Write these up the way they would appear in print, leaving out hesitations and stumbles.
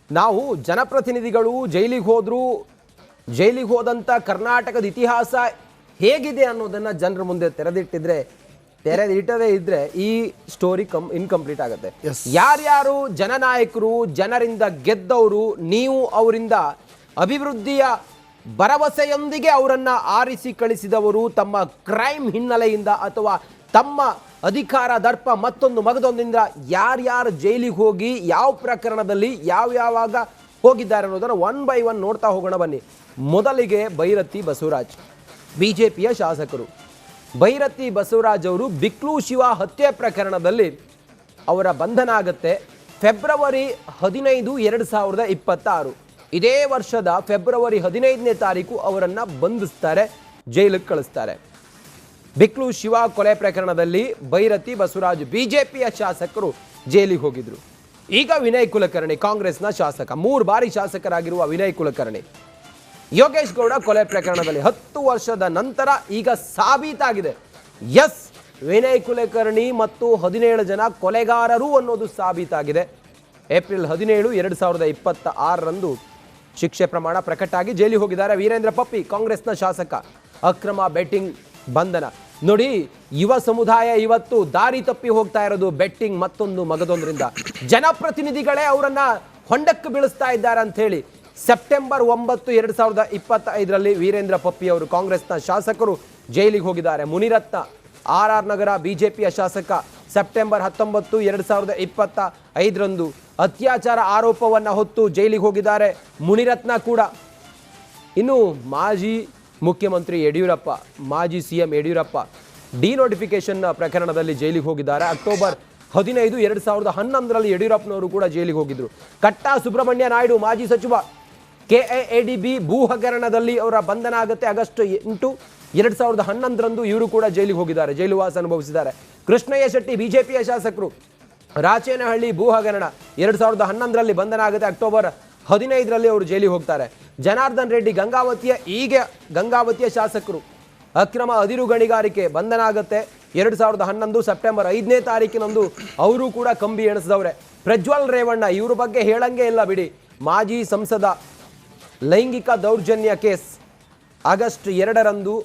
ನಾವು ಜನಪ್ರತಿನಿಧಿಗಳು ಜೈಲಿಗೆ ಹೋದಂಥ ಕರ್ನಾಟಕದ ಇತಿಹಾಸ ಹೇಗಿದೆ ಅನ್ನೋದನ್ನು ಜನರ ಮುಂದೆ ತೆರೆದಿಟ್ಟದೇ ಇದ್ರೆ ಈ ಸ್ಟೋರಿ ಇನ್ಕಂಪ್ಲೀಟ್ ಆಗುತ್ತೆ. ಯಾರ್ಯಾರು ಜನನಾಯಕರು, ಜನರಿಂದ ಗೆದ್ದವರು, ನೀವು ಅವರಿಂದ ಅಭಿವೃದ್ಧಿಯ ಭರವಸೆಯೊಂದಿಗೆ ಅವರನ್ನ ಆರಿಸಿ ಕಳಿಸಿದವರು, ತಮ್ಮ ಕ್ರೈಮ್ ಹಿನ್ನೆಲೆಯಿಂದ ಅಥವಾ ತಮ್ಮ ಅಧಿಕಾರ ದರ್ಪ ಮತ್ತೊಂದು ಮಗದೊಂದಿಂದ ಯಾರ್ಯಾರು ಜೈಲಿಗೆ ಹೋಗಿ ಯಾವ ಪ್ರಕರಣದಲ್ಲಿ ಯಾವಾಗ ಹೋಗಿದ್ದಾರೆ ಅನ್ನೋದನ್ನು ಒನ್ ಬೈ ಒನ್ ನೋಡ್ತಾ ಹೋಗೋಣ ಬನ್ನಿ. ಮೊದಲಿಗೆ ಭೈರತಿ ಬಸವರಾಜ್, ಬಿಜೆಪಿಯ ಶಾಸಕರು. ಭೈರತಿ ಬಸವರಾಜ್ ಅವರು ಬಿಕ್ಲು ಶಿವ ಹತ್ಯೆ ಪ್ರಕರಣದಲ್ಲಿ ಅವರ ಬಂಧನ ಆಗುತ್ತೆ ಫೆಬ್ರವರಿ 15, 2026. ಇದೇ ವರ್ಷದ ಫೆಬ್ರವರಿ 15ನೇ ತಾರೀಕು ಅವರನ್ನು ಬಂಧಿಸ್ತಾರೆ, ಜೈಲಿಗೆ ಕಳಿಸ್ತಾರೆ. ಬಿಕ್ಲು ಶಿವ ಕೊಲೆ ಪ್ರಕರಣದಲ್ಲಿ ಭೈರತಿ ಬಸವರಾಜ್ ಬಿಜೆಪಿಯ ಶಾಸಕರು ಜೈಲಿಗೆ ಹೋಗಿದ್ರು. ಈಗ ವಿನಯ್ ಕುಲಕರ್ಣಿ, ಕಾಂಗ್ರೆಸ್ನ ಶಾಸಕ, 3 ಬಾರಿ ಶಾಸಕರಾಗಿರುವ ವಿನಯ್ ಕುಲಕರ್ಣಿ, ಯೋಗೇಶ್ ಗೌಡ ಕೊಲೆ ಪ್ರಕರಣದಲ್ಲಿ 10 ವರ್ಷದ ನಂತರ ಈಗ ಸಾಬೀತಾಗಿದೆ, ಎಸ್ ವಿನಯ್ ಕುಲಕರ್ಣಿ ಮತ್ತು 17 ಜನ ಕೊಲೆಗಾರರು ಅನ್ನೋದು ಸಾಬೀತಾಗಿದೆ. ಏಪ್ರಿಲ್ 17, 2026ರಂದು ಶಿಕ್ಷೆ ಪ್ರಮಾಣ ಪ್ರಕಟ ಆಗಿ ಜೈಲಿಗೆ ಹೋಗಿದ್ದಾರೆ ವೀರೇಂದ್ರ ಪಪ್ಪಿ, ಕಾಂಗ್ರೆಸ್ನ ಶಾಸಕ. ಅಕ್ರಮ ಬೆಟ್ಟಿಂಗ್ ಬಂಧನ ನೋಡಿ, ಯುವ ಸಮುದಾಯ ಇವತ್ತು ದಾರಿ ತಪ್ಪಿ ಹೋಗ್ತಾ ಇರೋದು ಬೆಟ್ಟಿಂಗ್ ಮತ್ತೊಂದು ಮಗದೊಂದರಿಂದ. ಜನಪ್ರತಿನಿಧಿಗಳೇ ಅವರನ್ನ ಹೊಂಡಕ್ಕೆ ಬೀಳಿಸ್ತಾ ಇದ್ದಾರೆ ಅಂತ ಹೇಳಿ ಸೆಪ್ಟೆಂಬರ್ 9, 2025ರಲ್ಲಿ ವೀರೇಂದ್ರ ಪಪ್ಪಿ ಅವರು ಕಾಂಗ್ರೆಸ್ನ ಶಾಸಕರು ಜೈಲಿಗೆ ಹೋಗಿದ್ದಾರೆ. ಮುನಿರತ್ನ RR ನಗರ ಬಿಜೆಪಿಯ ಶಾಸಕ ಸೆಪ್ಟೆಂಬರ್ 19, 2025ರಂದು ಅತ್ಯಾಚಾರ ಆರೋಪವನ್ನು ಹೊತ್ತು ಜೈಲಿಗೆ ಹೋಗಿದ್ದಾರೆ ಮುನಿರತ್ನ ಕೂಡ. ಇನ್ನು ಮಾಜಿ ಮುಖ್ಯಮಂತ್ರಿ ಯಡಿಯೂರಪ್ಪ, ಮಾಜಿ CM ಯಡಿಯೂರಪ್ಪ ಡಿನೋಟಿಫಿಕೇಶನ್ ಪ್ರಕರಣದಲ್ಲಿ ಜೈಲಿಗೆ ಹೋಗಿದ್ದಾರೆ. ಅಕ್ಟೋಬರ್ 15, 2011ರಲ್ಲಿ ಯಡಿಯೂರಪ್ಪನವರು ಕೂಡ ಜೈಲಿಗೆ ಹೋಗಿದ್ರು. ಕಟ್ಟಾ ಸುಬ್ರಹ್ಮಣ್ಯ ನಾಯ್ಡು, ಮಾಜಿ ಸಚಿವ, KIADB ಭೂ ಹಗರಣದಲ್ಲಿ ಅವರ ಬಂಧನ ಆಗುತ್ತೆ ಆಗಸ್ಟ್ 8, 2011ರಂದು ಇವರು ಕೂಡ ಜೈಲಿಗೆ ಹೋಗಿದ್ದಾರೆ, ಜೈಲುವಾಸ ಅನುಭವಿಸಿದ್ದಾರೆ. ಕೃಷ್ಣಯ್ಯ ಶೆಟ್ಟಿ ಬಿಜೆಪಿಯ ಶಾಸಕರು, ರಾಚೇನಹಳ್ಳಿ ಭೂ ಹಗರಣ 2011ರಲ್ಲಿ ಬಂಧನ ಆಗುತ್ತೆ, ಅಕ್ಟೋಬರ್ 15ರಲ್ಲಿ ಅವರು ಜೈಲಿಗೆ ಹೋಗ್ತಾರೆ. ಜನಾರ್ದನ್ ರೆಡ್ಡಿ ಗಂಗಾವತಿಯ ಶಾಸಕರು, ಅಕ್ರಮ ಅದಿರು ಗಣಿಗಾರಿಕೆ ಬಂಧನ ಆಗುತ್ತೆ 2011 ಸೆಪ್ಟೆಂಬರ್ 5ನೇ ತಾರೀಕಿನಂದು ಅವರು ಕೂಡ ಕಂಬಿ ಎಣಿಸಿದವ್ರೆ. ಪ್ರಜ್ವಲ್ ರೇವಣ್ಣ ಇವ್ರ ಬಗ್ಗೆ ಹೇಳಂಗೆ ಇಲ್ಲ ಬಿಡಿ, ಮಾಜಿ ಸಂಸದ, ಲೈಂಗಿಕ ದೌರ್ಜನ್ಯ ಕೇಸ್ ಆಗಸ್ಟ್ 2ರಂದು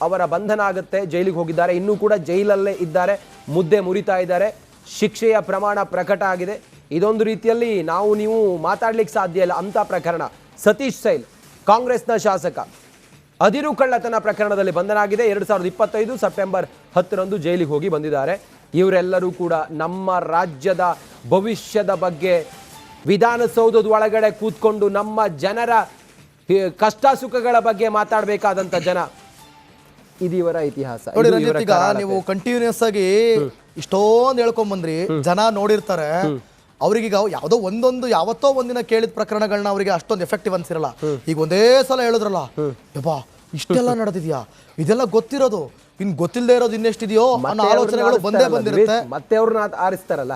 ಅವರ ಬಂಧನ ಆಗುತ್ತೆ, ಜೈಲಿಗೆ ಹೋಗಿದ್ದಾರೆ. ಇನ್ನೂ ಕೂಡ ಜೈಲಲ್ಲೇ ಇದ್ದಾರೆ, ಮುದ್ದೆ ಮುರಿತಾ ಇದ್ದಾರೆ. ಶಿಕ್ಷೆಯ ಪ್ರಮಾಣ ಪ್ರಕಟ ಆಗಿದೆ. ಇದೊಂದು ರೀತಿಯಲ್ಲಿ ನೀವು ಮಾತಾಡ್ಲಿಕ್ಕೆ ಸಾಧ್ಯ ಇಲ್ಲ ಅಂತ ಪ್ರಕರಣ. ಸತೀಶ್ ಸೈಲ್, ಕಾಂಗ್ರೆಸ್ನ ಶಾಸಕ, ಅದಿರು ಕಳ್ಳತನ ಪ್ರಕರಣದಲ್ಲಿ ಬಂಧನ ಆಗಿದೆ 2025 ಸೆಪ್ಟೆಂಬರ್ 10ರಂದು ಜೈಲಿಗೆ ಹೋಗಿ ಬಂದಿದ್ದಾರೆ. ಇವರೆಲ್ಲರೂ ಕೂಡ ನಮ್ಮ ರಾಜ್ಯದ ಭವಿಷ್ಯದ ಬಗ್ಗೆ ವಿಧಾನಸೌಧದ ಒಳಗಡೆ ಕೂತ್ಕೊಂಡು ನಮ್ಮ ಜನರ ಕಷ್ಟ ಸುಖಗಳ ಬಗ್ಗೆ ಮಾತಾಡಬೇಕಾದಂತ ಜನ. ಇದು ಇವರ ಇತಿಹಾಸ. ಈಗ ನೀವು ಕಂಟಿನ್ಯೂಸ್ ಆಗಿ ಇಷ್ಟೊಂದು ಹೇಳ್ಕೊಂಡ್ ಬಂದ್ರಿ, ಜನ ನೋಡಿರ್ತಾರೆ. ಅವ್ರಿಗೀಗ ಯಾವುದೋ ಯಾವತ್ತೋ ಒಂದಿನ ಕೇಳಿದ ಪ್ರಕರಣಗಳನ್ನ ಅವರಿಗೆ ಅಷ್ಟೊಂದು ಎಫೆಕ್ಟಿವ್ ಅನ್ಸಿರಲ್ಲ. ಈಗ ಒಂದೇ ಸಲ ಹೇಳಿದ್ರಲ್ಲ, ಯಪ್ಪಾ ಇಷ್ಟೆಲ್ಲ ನಡೆದಿದ್ಯಾ, ಇದೆಲ್ಲ ಗೊತ್ತಿರೋದು, ಇನ್ ಗೊತ್ತಿಲ್ಲದೆ ಇರೋದು ಇನ್ನೆಷ್ಟಿದೆಯೋ ಅನ್ನೋ ಆಲೋಚನೆಗಳು ಬಂದಿರುತ್ತೆ. ಮತ್ತೆ ಅವ್ರನ್ನ ಆರಿಸ್ತಾರಲ್ಲ,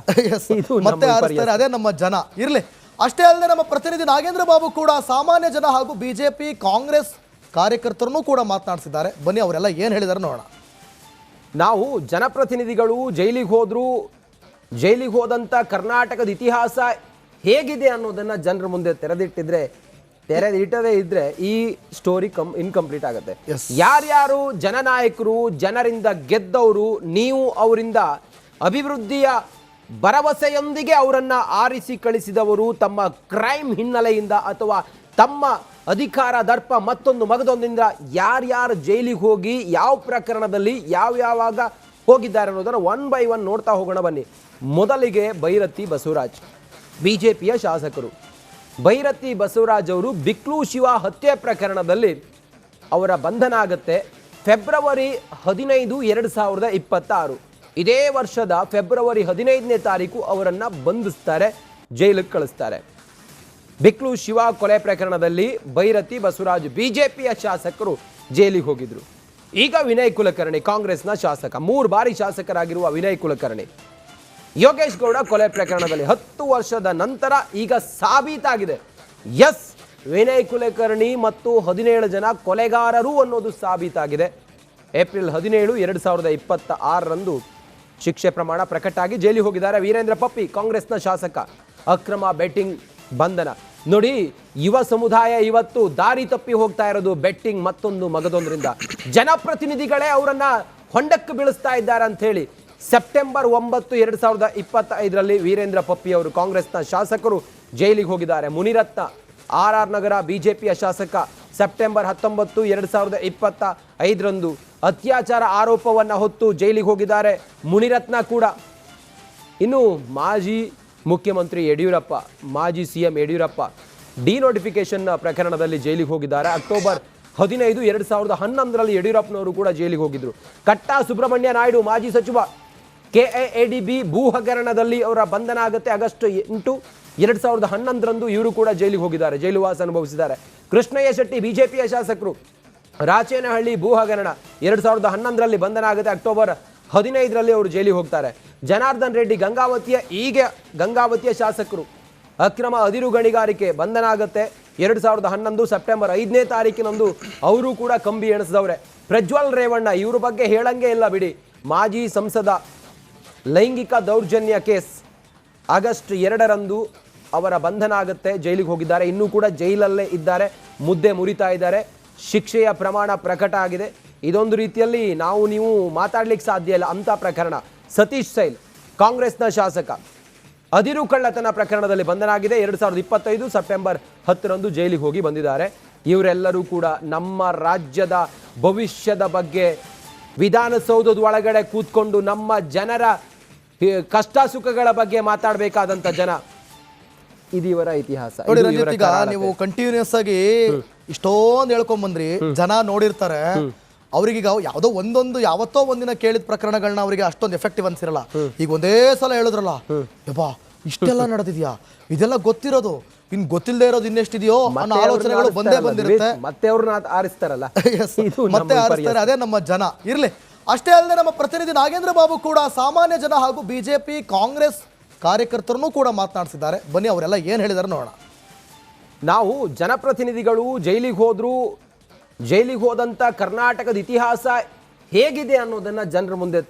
ಮತ್ತೆ ಆರಿಸ್ತಾರೆ. ಅದೇ ನಮ್ಮ ಜನ. ಇರ್ಲಿ. ಅಷ್ಟೇ ಅಲ್ಲದೆ ನಮ್ಮ ಪ್ರತಿನಿಧಿ ನಾಗೇಂದ್ರ ಬಾಬು ಕೂಡ ಸಾಮಾನ್ಯ ಜನ ಹಾಗೂ ಬಿಜೆಪಿ ಕಾಂಗ್ರೆಸ್ ಕಾರ್ಯಕರ್ತರನ್ನು ಕೂಡ ಮಾತನಾಡಿಸಿದ್ದಾರೆ. ಬನ್ನಿ ಅವರೆಲ್ಲ ಏನು ಹೇಳಿದಾರೆ ನೋಡೋಣ. ನಾವು ಜನಪ್ರತಿನಿಧಿಗಳು ಜೈಲಿಗೆ ಹೋದಂಥ ಕರ್ನಾಟಕದ ಇತಿಹಾಸ ಹೇಗಿದೆ ಅನ್ನೋದನ್ನು ಜನರ ಮುಂದೆ ತೆರೆದಿಟ್ಟದೇ ಇದ್ರೆ ಈ ಸ್ಟೋರಿ ಇನ್ಕಂಪ್ಲೀಟ್ ಆಗುತ್ತೆ. ಯಾರ್ಯಾರು ಜನನಾಯಕರು, ಜನರಿಂದ ಗೆದ್ದವರು, ನೀವು ಅವರಿಂದ ಅಭಿವೃದ್ಧಿಯ ಭರವಸೆಯೊಂದಿಗೆ ಅವರನ್ನ ಆರಿಸಿ ಕಳಿಸಿದವರು, ತಮ್ಮ ಕ್ರೈಮ್ ಹಿನ್ನೆಲೆಯಿಂದ ಅಥವಾ ತಮ್ಮ ಅಧಿಕಾರ ದರ್ಪ ಮತ್ತೊಂದು ಮಗದೊಂದಿಂದ ಯಾರ್ಯಾರು ಜೈಲಿಗೆ ಹೋಗಿ ಯಾವ ಪ್ರಕರಣದಲ್ಲಿ ಯಾವಾಗ ಹೋಗಿದ್ದಾರೆ ಅನ್ನೋದನ್ನು ಒನ್ ಬೈ ಒನ್ ನೋಡ್ತಾ ಹೋಗೋಣ ಬನ್ನಿ. ಮೊದಲಿಗೆ ಭೈರತಿ ಬಸವರಾಜ್, ಬಿಜೆಪಿಯ ಶಾಸಕರು. ಭೈರತಿ ಬಸವರಾಜ್ ಅವರು ಬಿಕ್ಲು ಶಿವ ಹತ್ಯೆ ಪ್ರಕರಣದಲ್ಲಿ ಅವರ ಬಂಧನ ಆಗುತ್ತೆ ಫೆಬ್ರವರಿ 15, 2026. ಇದೇ ವರ್ಷದ ಫೆಬ್ರವರಿ 15ನೇ ತಾರೀಕು ಅವರನ್ನು ಬಂಧಿಸ್ತಾರೆ, ಜೈಲಿಗೆ ಕಳಿಸ್ತಾರೆ. ಬಿಕ್ಲು ಶಿವ ಕೊಲೆ ಪ್ರಕರಣದಲ್ಲಿ ಭೈರತಿ ಬಸವರಾಜ್ ಬಿಜೆಪಿಯ ಶಾಸಕರು ಜೈಲಿಗೆ ಹೋಗಿದ್ರು. ಈಗ ವಿನಯ್ ಕುಲಕರ್ಣಿ, ಕಾಂಗ್ರೆಸ್ನ ಶಾಸಕ, 3 ಬಾರಿ ಶಾಸಕರಾಗಿರುವ ವಿನಯ್ ಕುಲಕರ್ಣಿ, ಯೋಗೇಶ್ ಗೌಡ ಕೊಲೆ ಪ್ರಕರಣದಲ್ಲಿ 10 ವರ್ಷದ ನಂತರ ಈಗ ಸಾಬೀತಾಗಿದೆ, ಎಸ್ ವಿನಯ್ ಕುಲಕರ್ಣಿ ಮತ್ತು 17 ಜನ ಕೊಲೆಗಾರರು ಅನ್ನೋದು ಸಾಬೀತಾಗಿದೆ. ಏಪ್ರಿಲ್ 17, 2026ರಂದು ಶಿಕ್ಷೆ ಪ್ರಮಾಣ ಪ್ರಕಟ ಆಗಿ ಜೈಲಿಗೆ ಹೋಗಿದ್ದಾರೆ ವೀರೇಂದ್ರ ಪಪ್ಪಿ, ಕಾಂಗ್ರೆಸ್ನ ಶಾಸಕ. ಅಕ್ರಮ ಬೆಟ್ಟಿಂಗ್ ಬಂಧನ. ನೋಡಿ, ಯುವ ಸಮುದಾಯ ಇವತ್ತು ದಾರಿ ತಪ್ಪಿ ಹೋಗ್ತಾ ಇರೋದು ಬೆಟ್ಟಿಂಗ್ ಮತ್ತೊಂದು ಮಗದೊಂದರಿಂದ. ಜನಪ್ರತಿನಿಧಿಗಳೇ ಅವರನ್ನ ಹೊಂಡಕ್ಕೆ ಬೀಳಿಸ್ತಾ ಇದ್ದಾರೆ ಅಂತ ಹೇಳಿ ಸೆಪ್ಟೆಂಬರ್ 9, 2025ರಲ್ಲಿ ವೀರೇಂದ್ರ ಪಪ್ಪಿ ಅವರು ಕಾಂಗ್ರೆಸ್ನ ಶಾಸಕರು ಜೈಲಿಗೆ ಹೋಗಿದ್ದಾರೆ. ಮುನಿರತ್ನ RR ನಗರ ಬಿಜೆಪಿಯ ಶಾಸಕ ಸೆಪ್ಟೆಂಬರ್ 19, 2025ರಂದು ಅತ್ಯಾಚಾರ ಆರೋಪವನ್ನು ಹೊತ್ತು ಜೈಲಿಗೆ ಹೋಗಿದ್ದಾರೆ. ಮುನಿರತ್ನ ಕೂಡ. ಇನ್ನು ಮಾಜಿ ಮುಖ್ಯಮಂತ್ರಿ ಯಡಿಯೂರಪ್ಪ, ಮಾಜಿ CM ಯಡಿಯೂರಪ್ಪ ಡಿನೋಟಿಫಿಕೇಶನ್ ಪ್ರಕರಣದಲ್ಲಿ ಜೈಲಿಗೆ ಹೋಗಿದ್ದಾರೆ. ಅಕ್ಟೋಬರ್ 15, 2011ರಲ್ಲಿ ಯಡಿಯೂರಪ್ಪನವರು ಕೂಡ ಜೈಲಿಗೆ ಹೋಗಿದ್ರು. ಕಟ್ಟಾ ಸುಬ್ರಹ್ಮಣ್ಯ ನಾಯ್ಡು ಮಾಜಿ ಸಚಿವ KIADB ಭೂ ಹಗರಣದಲ್ಲಿ ಅವರ ಬಂಧನ ಆಗುತ್ತೆ. ಆಗಸ್ಟ್ 8, 2011ರಂದು ಇವರು ಕೂಡ ಜೈಲಿಗೆ ಹೋಗಿದ್ದಾರೆ, ಜೈಲುವಾಸ ಅನುಭವಿಸಿದ್ದಾರೆ. ಕೃಷ್ಣಯ್ಯ ಶೆಟ್ಟಿ ಬಿಜೆಪಿಯ ಶಾಸಕರು ರಾಚೇನಹಳ್ಳಿ ಭೂ ಹಗರಣ 2011ರಲ್ಲಿ ಬಂಧನ ಆಗುತ್ತೆ. ಅಕ್ಟೋಬರ್ 15ರಲ್ಲಿ ಅವರು ಜೈಲಿಗೆ ಹೋಗ್ತಾರೆ. ಜನಾರ್ದನ್ ರೆಡ್ಡಿ ಗಂಗಾವತಿಯ ಶಾಸಕರು ಅಕ್ರಮ ಅದಿರು ಗಣಿಗಾರಿಕೆ ಬಂಧನ ಆಗುತ್ತೆ 2011 ಸೆಪ್ಟೆಂಬರ್ 5ನೇ ತಾರೀಕಿನಂದು ಅವರು ಕೂಡ ಕಂಬಿ ಎಣಿಸಿದವ್ರೆ. ಪ್ರಜ್ವಲ್ ರೇವಣ್ಣ ಇವ್ರ ಬಗ್ಗೆ ಹೇಳಂಗೆ ಇಲ್ಲ ಬಿಡಿ. ಮಾಜಿ ಸಂಸದ ಲೈಂಗಿಕ ದೌರ್ಜನ್ಯ ಕೇಸ್ ಆಗಸ್ಟ್ 2ರಂದು ಅವರ ಬಂಧನ ಆಗುತ್ತೆ, ಜೈಲಿಗೆ ಹೋಗಿದ್ದಾರೆ. ಇನ್ನೂ ಕೂಡ ಜೈಲಲ್ಲೇ ಇದ್ದಾರೆ, ಮುದ್ದೆ ಮುರಿತಾ ಇದ್ದಾರೆ. ಶಿಕ್ಷೆಯ ಪ್ರಮಾಣ ಪ್ರಕಟ ಆಗಿದೆ. ಇದೊಂದು ರೀತಿಯಲ್ಲಿ ನೀವು ಮಾತಾಡ್ಲಿಕ್ಕೆ ಸಾಧ್ಯ ಇಲ್ಲ ಅಂತ ಪ್ರಕರಣ. ಸತೀಶ್ ಸೈಲ್ ಕಾಂಗ್ರೆಸ್ನ ಶಾಸಕ ಅದಿರು ಕಳ್ಳತನ ಪ್ರಕರಣದಲ್ಲಿ ಬಂಧನ ಆಗಿದೆ. 2025 ಸೆಪ್ಟೆಂಬರ್ 10ರಂದು ಜೈಲಿಗೆ ಹೋಗಿ ಬಂದಿದ್ದಾರೆ. ಇವರೆಲ್ಲರೂ ಕೂಡ ನಮ್ಮ ರಾಜ್ಯದ ಭವಿಷ್ಯದ ಬಗ್ಗೆ ವಿಧಾನಸೌಧದ ಒಳಗಡೆ ಕೂತ್ಕೊಂಡು ನಮ್ಮ ಜನರ ಕಷ್ಟ ಸುಖಗಳ ಬಗ್ಗೆ ಮಾತಾಡಬೇಕಾದಂತ ಜನ. ಇದು ಇವರ ಇತಿಹಾಸ. ಈಗ ನೀವು ಕಂಟಿನ್ಯೂಸ್ ಆಗಿ ಇಷ್ಟೊಂದು ಹೇಳ್ಕೊಂಡ್ ಬಂದ್ರಿ, ಜನ ನೋಡಿರ್ತಾರೆ. ಅವ್ರಿಗೀಗ ಯಾವುದೋ ಯಾವತ್ತೋ ಒಂದಿನ ಕೇಳಿದ ಪ್ರಕರಣಗಳನ್ನ ಅವರಿಗೆ ಅಷ್ಟೊಂದು ಎಫೆಕ್ಟಿವ್ ಅನ್ಸಿರಲ್ಲ. ಈಗ ಒಂದೇ ಸಲ ಹೇಳಿದ್ರಲ್ಲ, ಯಪ್ಪಾ ಇಷ್ಟೆಲ್ಲ ನಡೆದಿದ್ಯಾ, ಇದೆಲ್ಲ ಗೊತ್ತಿರೋದು, ಇನ್ ಗೊತ್ತಿಲ್ಲದೆ ಇರೋದು ಇನ್ನೆಷ್ಟಿದೆಯೋ ಅನ್ನೋ ಆಲೋಚನೆಗಳು ಬಂದಿರುತ್ತೆ. ಮತ್ತೆ ಅವ್ರನ್ನ ಆರಿಸ್ತಾರಲ್ಲ, ಮತ್ತೆ ಆರಿಸ್ತಾರೆ. ಅದೇ ನಮ್ಮ ಜನ ಇರ್ಲಿ. ಅಷ್ಟೇ ಅಲ್ಲದೆ ನಮ್ಮ ಪ್ರತಿನಿಧಿ ನಾಗೇಂದ್ರ ಬಾಬು ಕೂಡ ಸಾಮಾನ್ಯ ಜನ ಹಾಗೂ ಬಿಜೆಪಿ ಕಾಂಗ್ರೆಸ್ ಕಾರ್ಯಕರ್ತರನ್ನು ಕೂಡ ಮಾತನಾಡಿಸಿದ್ದಾರೆ. ಬನ್ನಿ ಅವರೆಲ್ಲ ಏನ್ ಹೇಳಿದಾರೆ ನೋಡೋಣ. ನಾವು ಜನಪ್ರತಿನಿಧಿಗಳು ಜೈಲಿಗೆ ಹೋದಂತ ಕರ್ನಾಟಕದ ಇತಿಹಾಸ ಹೇಗಿದೆ ಅನ್ನೋದನ್ನ ಜನರ ಮುಂದೆ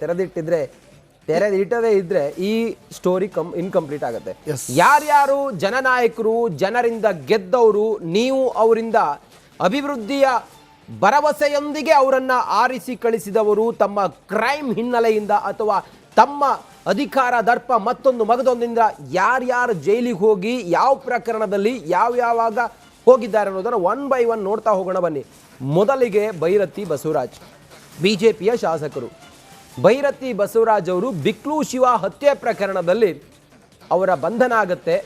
ತೆರೆದಿಟ್ಟದೇ ಇದ್ರೆ ಈ ಸ್ಟೋರಿ ಇನ್ಕಂಪ್ಲೀಟ್ ಆಗುತ್ತೆ. ಯಾರ್ಯಾರು ಜನನಾಯಕರು, ಜನರಿಂದ ಗೆದ್ದವರು, ನೀವು ಅವರಿಂದ ಅಭಿವೃದ್ಧಿಯ ಭರವಸೆಯೊಂದಿಗೆ ಅವರನ್ನ ಆರಿಸಿ ಕಳಿಸಿದವರು, ತಮ್ಮ ಕ್ರೈಮ್ ಹಿನ್ನೆಲೆಯಿಂದ ಅಥವಾ ತಮ್ಮ ಅಧಿಕಾರ ದರ್ಪ ಮತ್ತೊಂದು ಮಗದೊಂದಿಂದ ಯಾರ್ಯಾರು ಜೈಲಿಗೆ ಹೋಗಿ ಯಾವ ಪ್ರಕರಣದಲ್ಲಿ ಯಾವಾಗ ಹೋಗಿದ್ದಾರೆ ಅನ್ನೋದನ್ನು 1 by 1 ನೋಡ್ತಾ ಹೋಗೋಣ ಬನ್ನಿ. ಮೊದಲಿಗೆ ಭೈರತಿ ಬಸವರಾಜ್, ಬಿಜೆಪಿಯ ಶಾಸಕರು. ಭೈರತಿ ಬಸವರಾಜ್ ಅವರು ಬಿಕ್ಲು ಶಿವ ಹತ್ಯೆ ಪ್ರಕರಣದಲ್ಲಿ ಅವರ ಬಂಧನ ಆಗುತ್ತೆ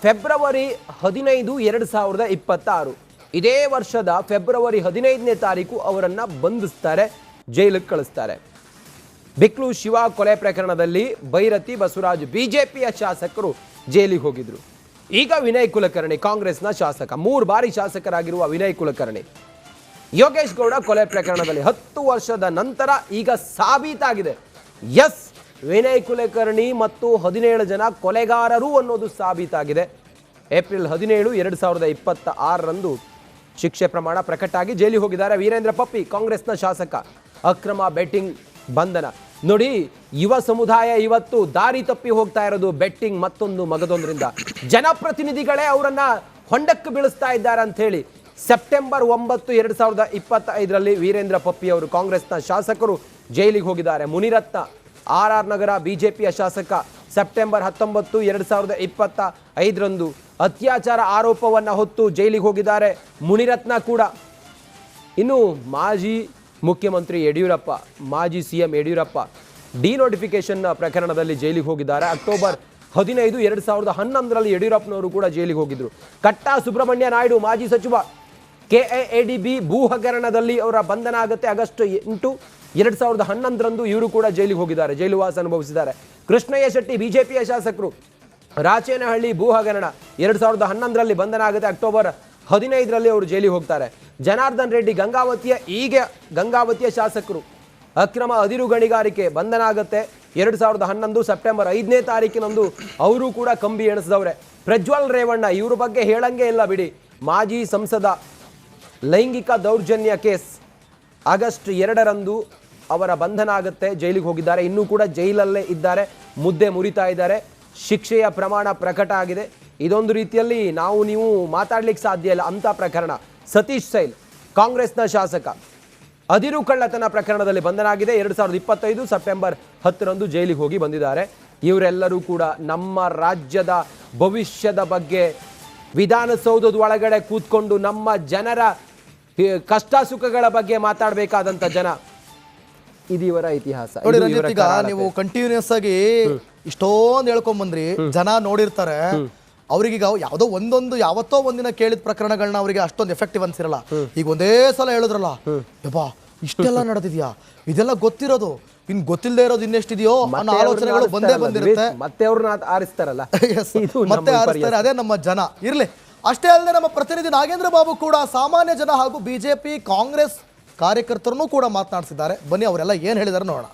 ಫೆಬ್ರವರಿ 15, 2026. ಇದೇ ವರ್ಷದ ಫೆಬ್ರವರಿ 15ನೇ ತಾರೀಕು ಅವರನ್ನ ಬಂಧಿಸ್ತಾರೆ, ಜೈಲಿಗೆ ಕಳಿಸ್ತಾರೆ. ಬಿಕ್ಲು ಶಿವ ಕೊಲೆ ಪ್ರಕರಣದಲ್ಲಿ ಭೈರತಿ ಬಸವರಾಜ್ ಬಿಜೆಪಿಯ ಶಾಸಕರು ಜೈಲಿಗೆ ಹೋಗಿದ್ರು. ಈಗ ವಿನಯ್ ಕುಲಕರ್ಣಿ ಕಾಂಗ್ರೆಸ್ನ ಶಾಸಕ, 3 ಬಾರಿ ಶಾಸಕರಾಗಿರುವ ವಿನಯ್ ಕುಲಕರ್ಣಿ ಯೋಗೇಶ್ ಗೌಡ ಕೊಲೆ ಪ್ರಕರಣದಲ್ಲಿ 10 ವರ್ಷದ ನಂತರ ಈಗ ಸಾಬೀತಾಗಿದೆ, ಎಸ್ ವಿನಯ್ ಕುಲಕರ್ಣಿ ಮತ್ತು 17 ಜನ ಕೊಲೆಗಾರರು ಅನ್ನೋದು ಸಾಬೀತಾಗಿದೆ. ಏಪ್ರಿಲ್ 17, 2026ರಂದು ಶಿಕ್ಷೆ ಪ್ರಮಾಣ ಪ್ರಕಟ ಆಗಿ ಜೈಲಿಗೆ ಹೋಗಿದ್ದಾರೆ. ವೀರೇಂದ್ರ ಪಪ್ಪಿ ಕಾಂಗ್ರೆಸ್ನ ಶಾಸಕ ಅಕ್ರಮ ಬೆಟ್ಟಿಂಗ್ ಬಂಧನ. ನೋಡಿ, ಯುವ ಸಮುದಾಯ ಇವತ್ತು ದಾರಿ ತಪ್ಪಿ ಹೋಗ್ತಾ ಇರೋದು ಬೆಟ್ಟಿಂಗ್ ಮತ್ತೊಂದು ಮಗದೊಂದರಿಂದ. ಜನಪ್ರತಿನಿಧಿಗಳೇ ಅವರನ್ನ ಹೊಂಡಕ್ಕೆ ಬೀಳಿಸ್ತಾ ಇದ್ದಾರೆ ಅಂತ ಹೇಳಿ ಸೆಪ್ಟೆಂಬರ್ 9, 2025ರಲ್ಲಿ ವೀರೇಂದ್ರ ಪಪ್ಪಿ ಅವರು ಕಾಂಗ್ರೆಸ್ನ ಶಾಸಕರು ಜೈಲಿಗೆ ಹೋಗಿದ್ದಾರೆ. ಮುನಿರತ್ನ RR ನಗರ ಬಿಜೆಪಿಯ ಶಾಸಕ ಸೆಪ್ಟೆಂಬರ್ 19, 2025ರಂದು ಅತ್ಯಾಚಾರ ಆರೋಪವನ್ನು ಹೊತ್ತು ಜೈಲಿಗೆ ಹೋಗಿದ್ದಾರೆ. ಮುನಿರತ್ನ ಕೂಡ. ಇನ್ನು ಮಾಜಿ ಮುಖ್ಯಮಂತ್ರಿ ಯಡಿಯೂರಪ್ಪ, ಮಾಜಿ CM ಯಡಿಯೂರಪ್ಪ ಡಿನೋಟಿಫಿಕೇಶನ್ ಪ್ರಕರಣದಲ್ಲಿ ಜೈಲಿಗೆ ಹೋಗಿದ್ದಾರೆ. ಅಕ್ಟೋಬರ್ 15, 2011ರಲ್ಲಿ ಯಡಿಯೂರಪ್ಪನವರು ಕೂಡ ಜೈಲಿಗೆ ಹೋಗಿದ್ರು. ಕಟ್ಟಾ ಸುಬ್ರಹ್ಮಣ್ಯ ನಾಯ್ಡು ಮಾಜಿ ಸಚಿವ KIADB ಭೂ ಹಗರಣದಲ್ಲಿ ಅವರ ಬಂಧನ ಆಗುತ್ತೆ ಆಗಸ್ಟ್ 8, 2011ರಂದು ಇವರು ಕೂಡ ಜೈಲಿಗೆ ಹೋಗಿದ್ದಾರೆ, ಜೈಲುವಾಸ ಅನುಭವಿಸಿದ್ದಾರೆ. ಕೃಷ್ಣಯ್ಯ ಶೆಟ್ಟಿ ಬಿಜೆಪಿಯ ಶಾಸಕರು ರಾಚೇನಹಳ್ಳಿ ಭೂ ಹಗರಣ 2011ರಲ್ಲಿ ಬಂಧನ ಆಗುತ್ತೆ. ಅಕ್ಟೋಬರ್ 15ರಲ್ಲಿ ಅವರು ಜೈಲಿಗೆ ಹೋಗ್ತಾರೆ. ಜನಾರ್ದನ್ ರೆಡ್ಡಿ ಗಂಗಾವತಿಯ ಶಾಸಕರು ಅಕ್ರಮ ಅದಿರು ಗಣಿಗಾರಿಕೆ ಬಂಧನ ಆಗುತ್ತೆ 2011 ಸೆಪ್ಟೆಂಬರ್ 5ನೇ ತಾರೀಕಿನಂದು ಅವರು ಕೂಡ ಕಂಬಿ ಎಣಿಸಿದವ್ರೆ. ಪ್ರಜ್ವಲ್ ರೇವಣ್ಣ ಇವ್ರ ಬಗ್ಗೆ ಹೇಳಂಗೆ ಇಲ್ಲ ಬಿಡಿ. ಮಾಜಿ ಸಂಸದ ಲೈಂಗಿಕ ದೌರ್ಜನ್ಯ ಕೇಸ್ ಆಗಸ್ಟ್ 2ರಂದು ಅವರ ಬಂಧನ ಆಗುತ್ತೆ, ಜೈಲಿಗೆ ಹೋಗಿದ್ದಾರೆ. ಇನ್ನೂ ಕೂಡ ಜೈಲಲ್ಲೇ ಇದ್ದಾರೆ, ಮುದ್ದೆ ಮುರಿತಾ ಇದ್ದಾರೆ. ಶಿಕ್ಷೆಯ ಪ್ರಮಾಣ ಪ್ರಕಟ ಆಗಿದೆ. ಇದೊಂದು ರೀತಿಯಲ್ಲಿ ನೀವು ಮಾತಾಡ್ಲಿಕ್ಕೆ ಸಾಧ್ಯ ಇಲ್ಲ ಅಂತ ಪ್ರಕರಣ. ಸತೀಶ್ ಸೈಲ್ ಕಾಂಗ್ರೆಸ್ನ ಶಾಸಕ ಅದಿರು ಕಳ್ಳತನ ಪ್ರಕರಣದಲ್ಲಿ ಬಂಧನಾಗಿದೆ. 2025 ಸೆಪ್ಟೆಂಬರ್ 10ರಂದು ಜೈಲಿಗೆ ಹೋಗಿ ಬಂದಿದ್ದಾರೆ. ಇವರೆಲ್ಲರೂ ಕೂಡ ನಮ್ಮ ರಾಜ್ಯದ ಭವಿಷ್ಯದ ಬಗ್ಗೆ ವಿಧಾನಸೌಧದ ಒಳಗಡೆ ಕೂತ್ಕೊಂಡು ನಮ್ಮ ಜನರ ಕಷ್ಟ ಸುಖಗಳ ಬಗ್ಗೆ ಮಾತಾಡಬೇಕಾದಂತ ಜನ. ಇದು ಇವರ ಇತಿಹಾಸ. ನೋಡಿ ರಂಜಿತ್, ಈಗ ನೀವು ಕಂಟಿನ್ಯೂಸ್ ಆಗಿ ಇಷ್ಟೊಂದು ಹೇಳ್ಕೊಂಡ್ ಬಂದ್ರಿ, ಜನ ನೋಡಿರ್ತಾರೆ. ಅವ್ರಿಗೀಗ ಯಾವ್ದೋ ಯಾವತ್ತೋ ಒಂದಿನ ಕೇಳಿದ ಪ್ರಕರಣಗಳನ್ನ ಅವರಿಗೆ ಅಷ್ಟೊಂದು ಎಫೆಕ್ಟಿವ್ ಅನ್ಸಿರಲ್ಲ. ಈಗ ಒಂದೇ ಸಲ ಹೇಳಿದ್ರಲ್ಲ, ಯಪ್ಪಾ ಇಷ್ಟೆಲ್ಲ ನಡೆದಿದ್ಯಾ, ಇದೆಲ್ಲ ಗೊತ್ತಿರೋದು, ಇನ್ ಗೊತ್ತಿಲ್ಲದೆ ಇರೋದು ಇನ್ನೆಷ್ಟಿದೆಯೋ ಅನ್ನೋ ಆಲೋಚನೆಗಳು ಬಂದೇ ಬಂದಿರುತ್ತೆ. ಮತ್ತೆ ಅವ್ರನ್ನ ಆರಿಸ್ತಾರಲ್ಲ, ಮತ್ತೆ ಆರಿಸ್ತಾರೆ. ಅದೇ ನಮ್ಮ ಜನ. ಇರ್ಲಿ. ಅಷ್ಟೇ ಅಲ್ಲದೆ ನಮ್ಮ ಪ್ರತಿನಿಧಿ ನಾಗೇಂದ್ರ ಬಾಬು ಕೂಡ ಸಾಮಾನ್ಯ ಜನ ಹಾಗೂ ಬಿಜೆಪಿ ಕಾಂಗ್ರೆಸ್ ಕಾರ್ಯಕರ್ತರನ್ನು ಕೂಡ ಮಾತನಾಡಿಸಿದ್ದಾರೆ. ಬನ್ನಿ ಅವರೆಲ್ಲ ಏನ್ ಹೇಳಿದಾರೆ ನೋಡೋಣ.